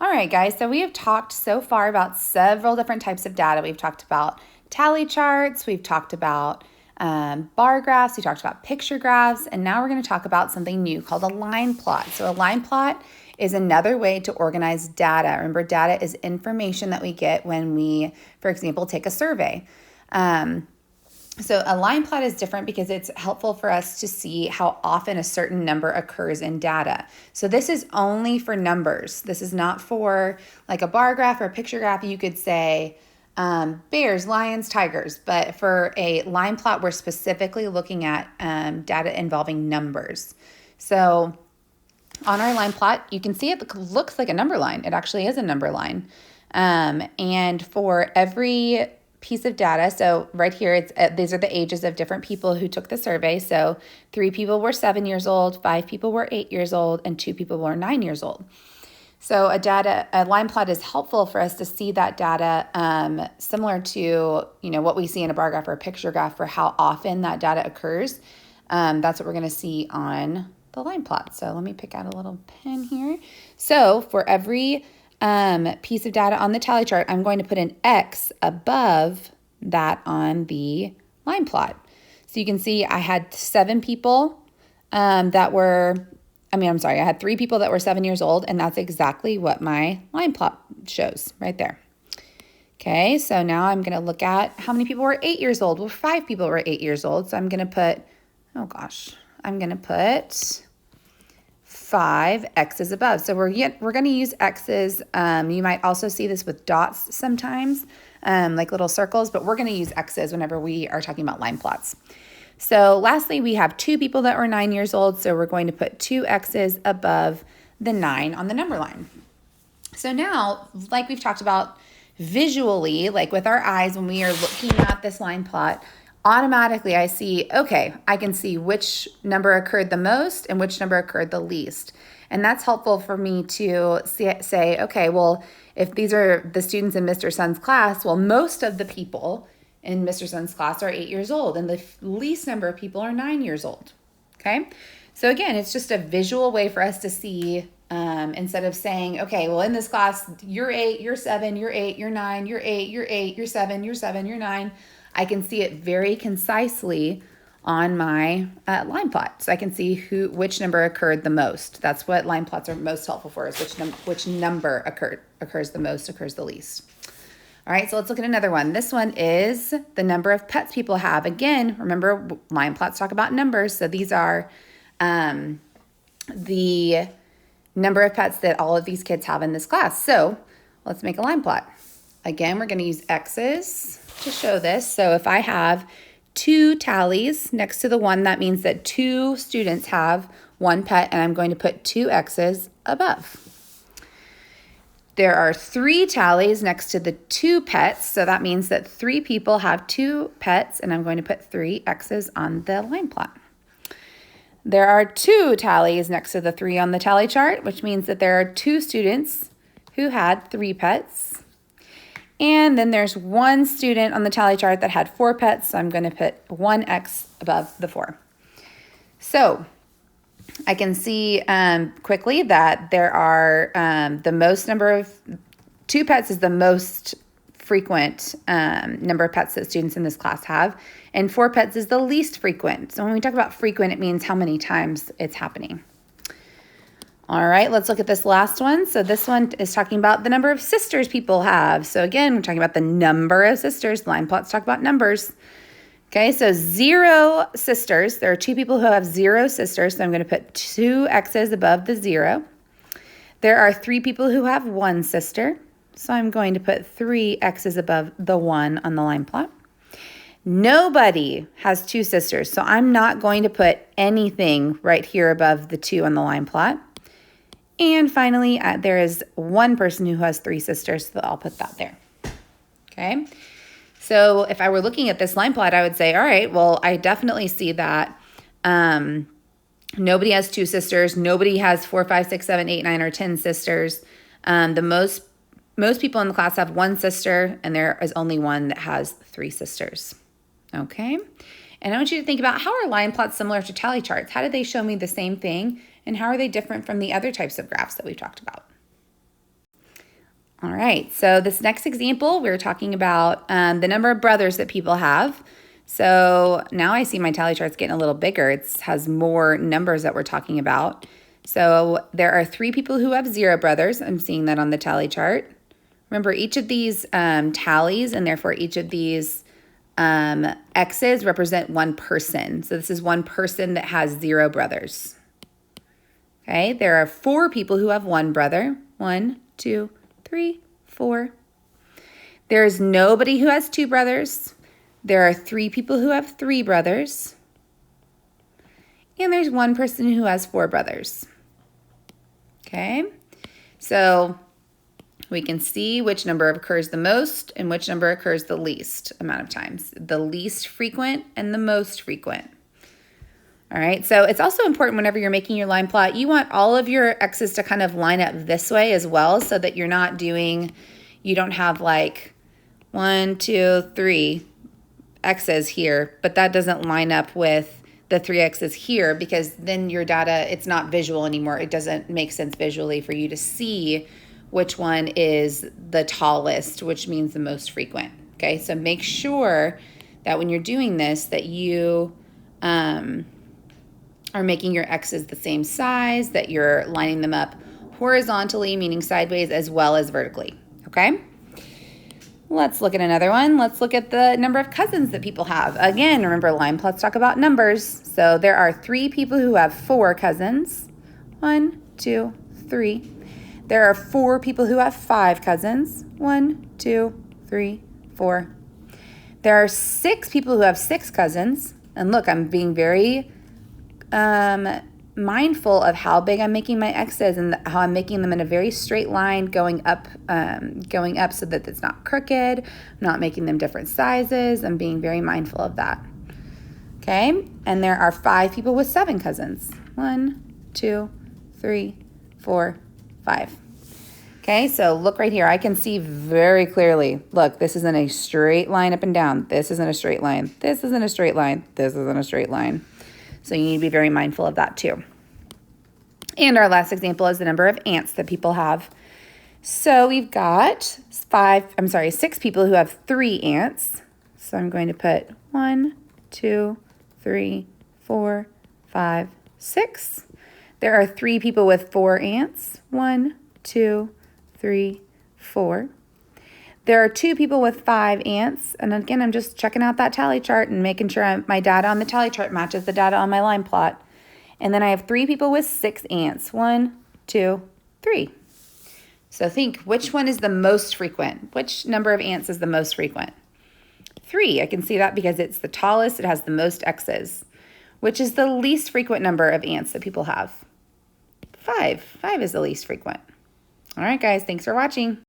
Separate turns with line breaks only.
All right, guys, so we have talked so far about several different types of data. We've talked about tally charts, we've talked about bar graphs, we talked about picture graphs, and now we're going to talk about something new called a line plot. So a line plot is another way to organize data. Remember, data is information that we get when we, for example, take a survey. So a line plot is different because it's helpful for us to see how often a certain number occurs in data. So this is only for numbers. This is not for like a bar graph or a picture graph. You could say bears, lions, tigers. But for a line plot, we're specifically looking at data involving numbers. So on our line plot, you can see it looks like a number line. It actually is a number line. And for every piece of data, so right here, these are the ages of different people who took the survey. So 3 people were 7 years old, 5 people were 8 years old, and 2 people were 9 years old. So a line plot is helpful for us to see that data, similar to what we see in a bar graph or a picture graph for how often that data occurs. That's what we're going to see on the line plot. So let me pick out a little pen here. So for every piece of data on the tally chart, I'm going to put an X above that on the line plot. So you can see I had 7 people I had 3 people that were 7 years old, and that's exactly what my line plot shows right there. Okay, so now I'm going to look at how many people were 8 years old. Well, 5 people were 8 years old, so I'm going to put, I'm going to put 5 X's above. So we're going to use X's. You might also see this with dots sometimes, like little circles, but we're going to use X's whenever we are talking about line plots. So lastly, we have 2 people that were 9 years old, so we're going to put 2 X's above the 9 on the number line. So now, like we've talked about visually, like with our eyes when we are looking at this line plot, automatically I can see which number occurred the most and which number occurred the least. And that's helpful for me to say, okay, well, if these are the students in Mr. Sun's class, well, most of the people in Mr. Sun's class are 8 years old, and the least number of people are 9 years old. Okay, so again, it's just a visual way for us to see, instead of saying, okay, well, in this class, you're 8, you're 7, you're 8, you're 9, you're 8, you're 8, you're 7, you're 7, you're 9. I can see it very concisely on my line plot, so I can see which number occurred the most. That's what line plots are most helpful for, is which number occurs the most, occurs the least. All right, so let's look at another one. This one is the number of pets people have. Again, remember, line plots talk about numbers, so these are the number of pets that all of these kids have in this class. So let's make a line plot. Again, we're going to use X's to show this. So if I have 2 tallies next to the 1, that means that 2 students have 1 pet, and I'm going to put 2 X's above. There are 3 tallies next to the 2 pets, so that means that 3 people have 2 pets, and I'm going to put 3 X's on the line plot. There are 2 tallies next to the 3 on the tally chart, which means that there are 2 students who had 3 pets. And then there's 1 student on the tally chart that had 4 pets, so I'm going to put 1 X above the 4. So I can see quickly that there are the most number of 2 pets is the most frequent number of pets that students in this class have, and 4 pets is the least frequent. So when we talk about frequent, it means how many times it's happening. All right, let's look at this last one. So this one is talking about the number of sisters people have. So again, we're talking about the number of sisters. Line plots talk about numbers. Okay, so 0 sisters. There are 2 people who have 0 sisters, so I'm going to put 2 X's above the 0. There are 3 people who have 1 sister, so I'm going to put 3 X's above the 1 on the line plot. Nobody has 2 sisters, so I'm not going to put anything right here above the 2 on the line plot. And finally, there is 1 person who has 3 sisters, so I'll put that there. Okay. So if I were looking at this line plot, I would say, all right, well, I definitely see that nobody has 2 sisters. Nobody has 4, 5, 6, 7, 8, 9, or 10 sisters. The most people in the class have 1 sister, and there is only 1 that has 3 sisters. Okay. And I want you to think about, how are line plots similar to tally charts? How do they show me the same thing? And how are they different from the other types of graphs that we've talked about? All right, so this next example, we're talking about the number of brothers that people have. So now I see my tally chart's getting a little bigger. It has more numbers that we're talking about. So there are 3 people who have 0 brothers. I'm seeing that on the tally chart. Remember, each of these tallies, and therefore each of these X's represent one person. So this is one person that has 0 brothers. Okay, there are 4 people who have 1 brother. 1, 2, 3, 4. There's nobody who has 2 brothers. There are 3 people who have 3 brothers. And there's 1 person who has 4 brothers. Okay, so we can see which number occurs the most and which number occurs the least amount of times. The least frequent and the most frequent. All right, so it's also important whenever you're making your line plot, you want all of your X's to kind of line up this way as well, so that you're not doing, you don't have like 1, 2, 3 X's here, but that doesn't line up with the 3 X's here, because then your data, it's not visual anymore. It doesn't make sense visually for you to see which one is the tallest, which means the most frequent. Okay, so make sure that when you're doing this, that you are making your X's the same size, that you're lining them up horizontally, meaning sideways, as well as vertically, okay? Let's look at another one. Let's look at the number of cousins that people have. Again, remember, line plots talk about numbers. So there are 3 people who have 4 cousins. 1, 2, 3. There are 4 people who have 5 cousins. 1, 2, 3, 4. There are 6 people who have 6 cousins. And look, I'm being very mindful of how big I'm making my X's and how I'm making them in a very straight line going up so that it's not crooked. I'm not making them different sizes. I'm being very mindful of that. Okay, and there are 5 people with 7 cousins. 1, 2, 3, 4, 5. Okay, so look right here. I can see very clearly. Look, this isn't a straight line up and down. This isn't a straight line. This isn't a straight line. This isn't a straight line. So you need to be very mindful of that too. And our last example is the number of ants that people have. So we've got 6 people who have 3 ants. So I'm going to put 1, 2, 3, 4, 5, 6. There are 3 people with 4 ants. 1, 2, 3, 4. There are 2 people with 5 ants. And again, I'm just checking out that tally chart and making sure my data on the tally chart matches the data on my line plot. And then I have 3 people with 6 ants. 1, 2, 3. So think, which one is the most frequent? Which number of ants is the most frequent? 3. I can see that because it's the tallest. It has the most X's. Which is the least frequent number of ants that people have? 5. 5 is the least frequent. All right, guys. Thanks for watching.